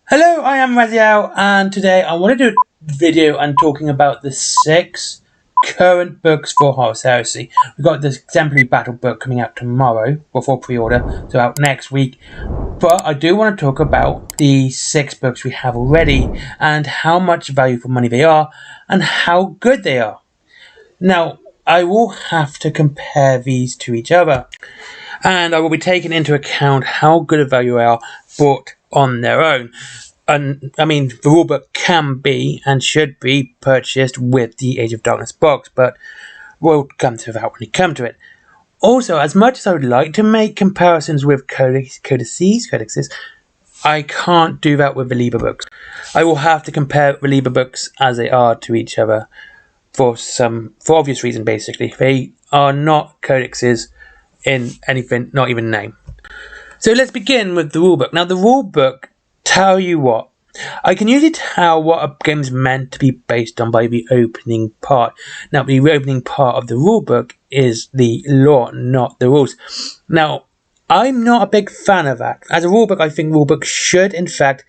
Hello, I am Raziel, and today I want to do a video and talking about the 6 current books for Horus Heresy. We've got the Exemplary Battle book coming out tomorrow, before pre-order, so out next week. But I do want to talk about the 6 books we have already, and how much value for money they are, and how good they are. Now, I will have to compare these to each other, and I will be taking into account how good a value they are bought on their own. And I mean, the rulebook can be and should be purchased with the Age of Darkness box, but we'll come to that when we come to it. Also, as much as I would like to make comparisons with codexes, I can't do that with the Liber books. I will have to compare the Liber books as they are to each other for obvious reason. Basically, they are not codexes in anything, not even name. So let's begin with the rulebook. Now, the rulebook, tell you what, I can usually tell what a game is meant to be based on by the opening part. Now, the opening part of the rulebook is the lore, not the rules. Now, I'm not a big fan of that. As a rulebook, I think rulebooks should, in fact,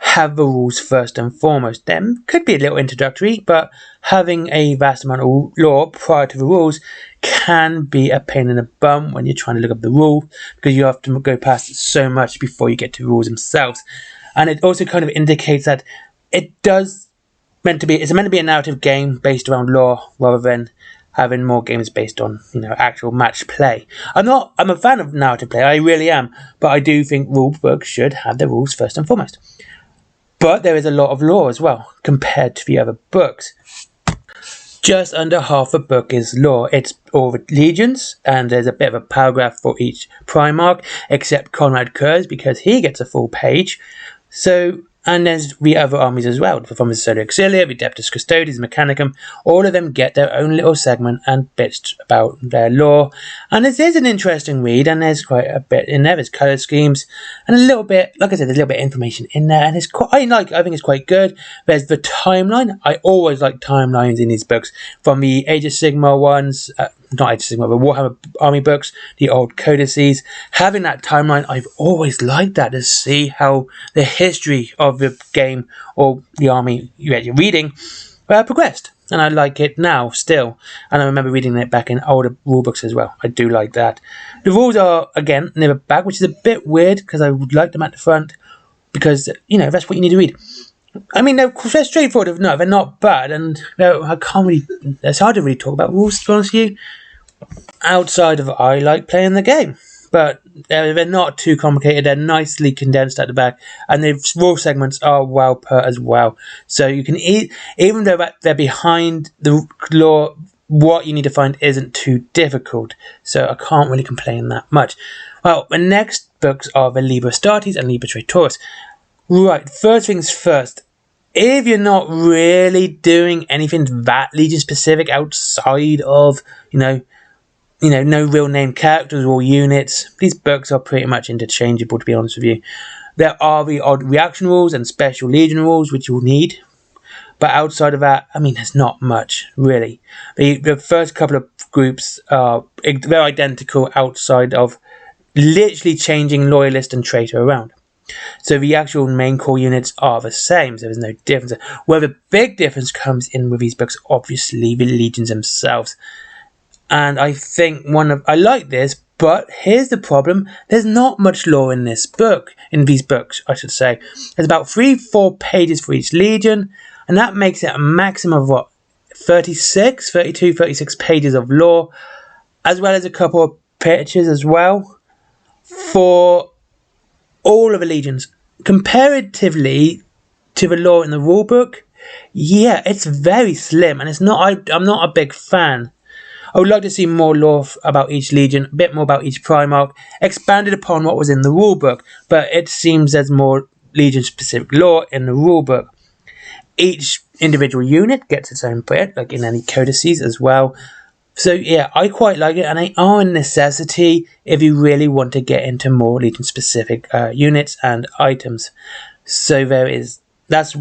have the rules first and foremost. Them could be a little introductory, but having a vast amount of lore prior to the rules can be a pain in the bum when you're trying to look up the rule, because you have to go past so much before you get to the rules themselves. And it also kind of indicates that it's meant to be a narrative game based around lore rather than having more games based on, actual match play. I'm a fan of narrative play, I really am, but I do think rule books should have their rules first and foremost. But there is a lot of lore as well, compared to the other books. Just under half a book is lore. It's all the legions, and there's a bit of a paragraph for each Primarch, except Conrad Kurz, because he gets a full page. And there's the other armies as well, from the Solar Auxilia, the Adeptus Custodes, Mechanicum. All of them get their own little segment and bits about their lore. And this is an interesting read, and there's quite a bit in there. There's colour schemes, and a little bit, like I said, there's a little bit of information in there, and I think it's quite good. There's the timeline. I always like timelines in these books, from the Age of Sigmar ones, not Age of Sigmar, but Warhammer Army books, the old codices. Having that timeline, I've always liked that, to see how the history of the game or the army you're reading progressed. And I like it now still. And I remember reading it back in older rule books as well. I do like that. The rules are, again, near the back, which is a bit weird, because I would like them at the front, because, that's what you need to read. I mean, they're straightforward. No, they're not bad, and it's hard to really talk about rules, to be honest with you, outside of I like playing the game. But they're not too complicated. They're nicely condensed at the back, and the rule segments are well put as well. So you can even though they're behind the lore, what you need to find isn't too difficult. So I can't really complain that much. Well, the next books are the Liber Astartes and Liber Traitoris. Right, first things first. If you're not really doing anything that Legion specific outside of, no real named characters or units, these books are pretty much interchangeable, to be honest with you. There are the odd reaction rules and special Legion rules which you'll need, but outside of that, there's not much, really. The first couple of groups are they're identical outside of literally changing Loyalist and Traitor around. So the actual main core units are the same, so there's no difference. Where the big difference comes in with these books, obviously, the legions themselves. And I think I like this, but here's the problem. There's not much lore in these books, I should say. There's about 3-4 pages for each legion, and that makes it a maximum of 32, 36 pages of lore, as well as a couple of pictures as well, for all of the legions. Comparatively to the lore in the rulebook, yeah, it's very slim, and I'm not a big fan. I would like to see more lore about each legion, a bit more about each Primarch, expanded upon what was in the rulebook, but it seems there's more legion-specific lore in the rulebook. Each individual unit gets its own bit, like in any codices as well. So yeah, I quite like it, and they are a necessity if you really want to get into more Legion-specific units and items. So that's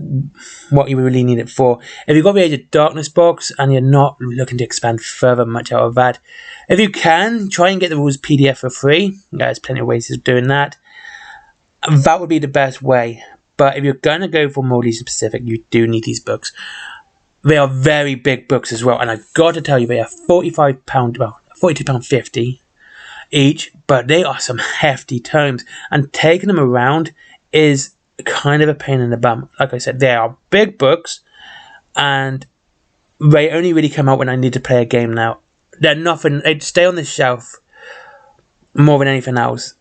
what you really need it for. If you've got the Age of Darkness box and you're not looking to expand further much out of that, if you can, try and get the rules PDF for free. There's plenty of ways of doing that. That would be the best way. But if you're going to go for more Legion specific, you do need these books. They are very big books as well, and I've got to tell you, they are £45, well, £42.50 each, but they are some hefty tomes, and taking them around is kind of a pain in the bum. Like I said, they are big books, and they only really come out when I need to play a game now. They're nothing, they stay on the shelf more than anything else.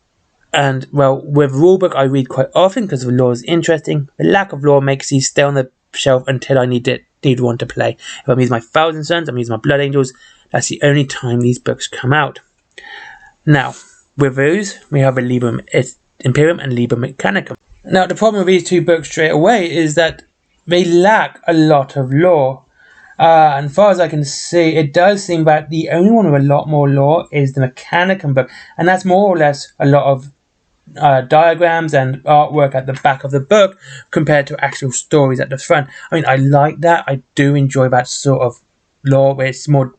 And, well, with rulebook I read quite often because the lore is interesting. The lack of lore makes these stay on the shelf until I need one to play. If I'm using my Thousand Suns, I'm using my Blood Angels, that's the only time these books come out. Now, with those, we have a Liber Imperium and Liber Mechanicum. Now, the problem with these two books straight away is that they lack a lot of lore. And as far as I can see, it does seem that the only one with a lot more lore is the Mechanicum book. And that's more or less a lot of diagrams and artwork at the back of the book compared to actual stories at the front. I mean, I like that. I do enjoy that sort of lore where it's more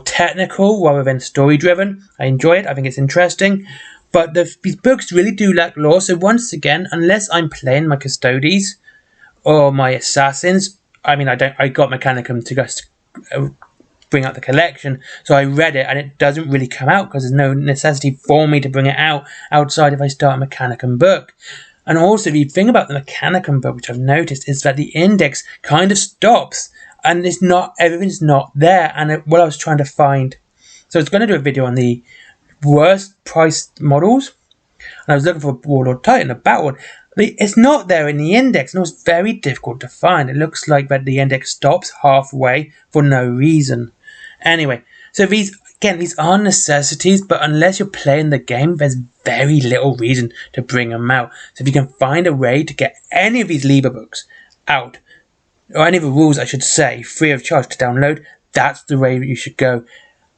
technical rather than story driven. I enjoy it. I think it's interesting. But these books really do lack lore. So once again, unless I'm playing my Custodes or my Assassins, I mean, I got Mechanicum to just bring out the collection, so I read it, and it doesn't really come out because there's no necessity for me to bring it out outside if I start a Mechanicum book. And also, the thing about the Mechanicum book, which I've noticed, is that the index kind of stops, and everything's not there. And what I was trying to find, so I was going to do a video on the worst priced models, and I was looking for Warlord Titan, a battle one. It's not there in the index, and it was very difficult to find. It looks like that the index stops halfway for no reason. Anyway, so these are necessities, but unless you're playing the game, there's very little reason to bring them out. So if you can find a way to get any of these Liber books out, or any of the rules, I should say, free of charge to download, that's the way you should go,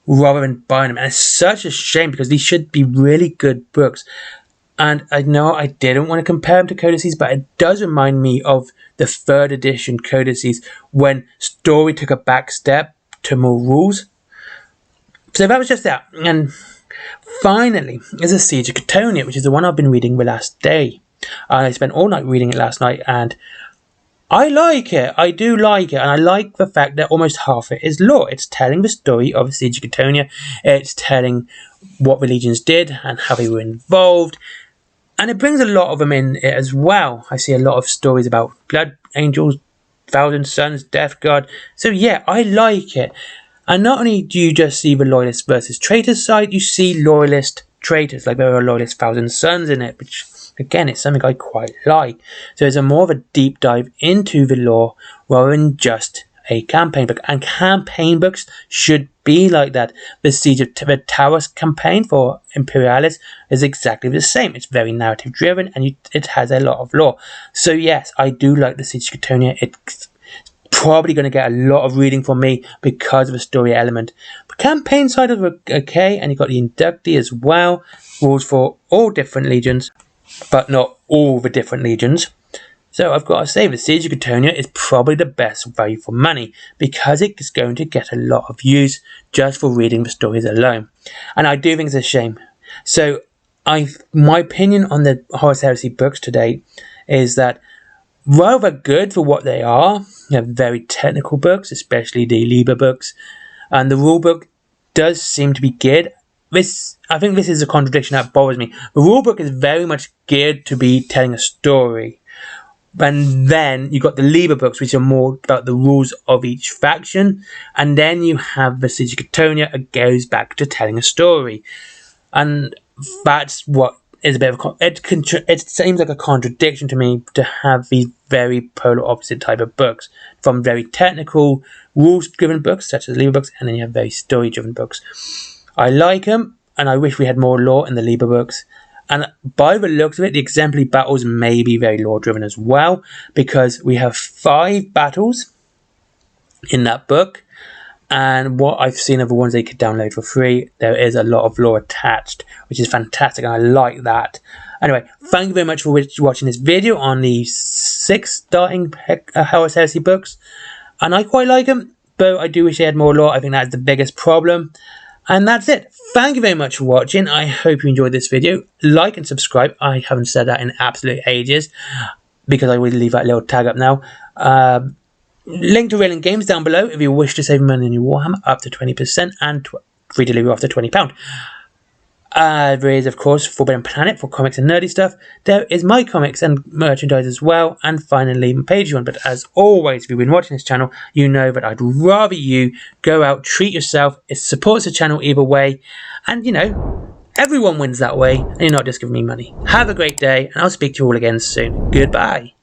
rather than buying them. And it's such a shame because these should be really good books. And I know I didn't want to compare them to Codices, but it does remind me of the 3rd edition Codices when story took a back step to more rules. So that was just that. And finally, is a Siege of CTHONIA, which is the one I've been reading the last day. I spent all night reading it last night, and I like it. I do like it, and I like the fact that almost half it is lore. It's telling the story of Siege of CTHONIA. It's telling what the legions did and how they were involved. And it brings a lot of them in it as well. I see a lot of stories about Blood Angels, Thousand Suns, Death Guard. So yeah, I like it. And not only do you just see the Loyalist versus Traitors side, you see Loyalist Traitors, like there are Loyalist Thousand Suns in it, which again, it's something I quite like. So it's more of a deep dive into the lore rather than just a campaign book. And campaign books should be like that. The Siege of the Towers campaign for Imperialis is exactly the same. It's very narrative driven, and it has a lot of lore. So yes, I do like the Siege of CTHONIA. It's probably going to get a lot of reading from me because of the story element. The campaign side is okay, and you've got the Inductee as well. Rules for all different legions, but not all the different legions. So I've got to say, the Siege of CTHONIA is probably the best value for money because it's going to get a lot of use just for reading the stories alone. And I do think it's a shame. So my opinion on the Horus Heresy books today is that rather good for what they are. They're very technical books, especially the Liber books. And the rulebook does seem to be geared. I think this is a contradiction that bothers me. The rulebook is very much geared to be telling a story. And then you've got the Liber books, which are more about the rules of each faction. And then you have the Siege of CTHONIA, it goes back to telling a story. And that's what is a bit of it seems like a contradiction to me to have these very polar opposite type of books. From very technical, rules-driven books, such as Liber books, and then you have very story-driven books. I like them, and I wish we had more lore in the Liber books. And by the looks of it, the exemplary battles may be very lore-driven as well, because we have 5 battles in that book. And what I've seen of the ones they could download for free, there is a lot of lore attached, which is fantastic, and I like that. Anyway, thank you very much for watching this video on the 6 starting Horus Heresy books. And I quite like them, but I do wish they had more lore. I think that's the biggest problem. And that's it. Thank you very much for watching. I hope you enjoyed this video. Like and subscribe. I haven't said that in absolute ages. because I will leave that little tag up now. Link to Railing Games down below if you wish to save money on your Warhammer up to 20% and free delivery after £20. There is, of course, Forbidden Planet for comics and nerdy stuff. There is my comics and merchandise as well. And finally, Patreon. But as always, if you've been watching this channel, you know that I'd rather you go out, treat yourself. It supports the channel either way. And, you know, everyone wins that way. And you're not just giving me money. Have a great day, and I'll speak to you all again soon. Goodbye.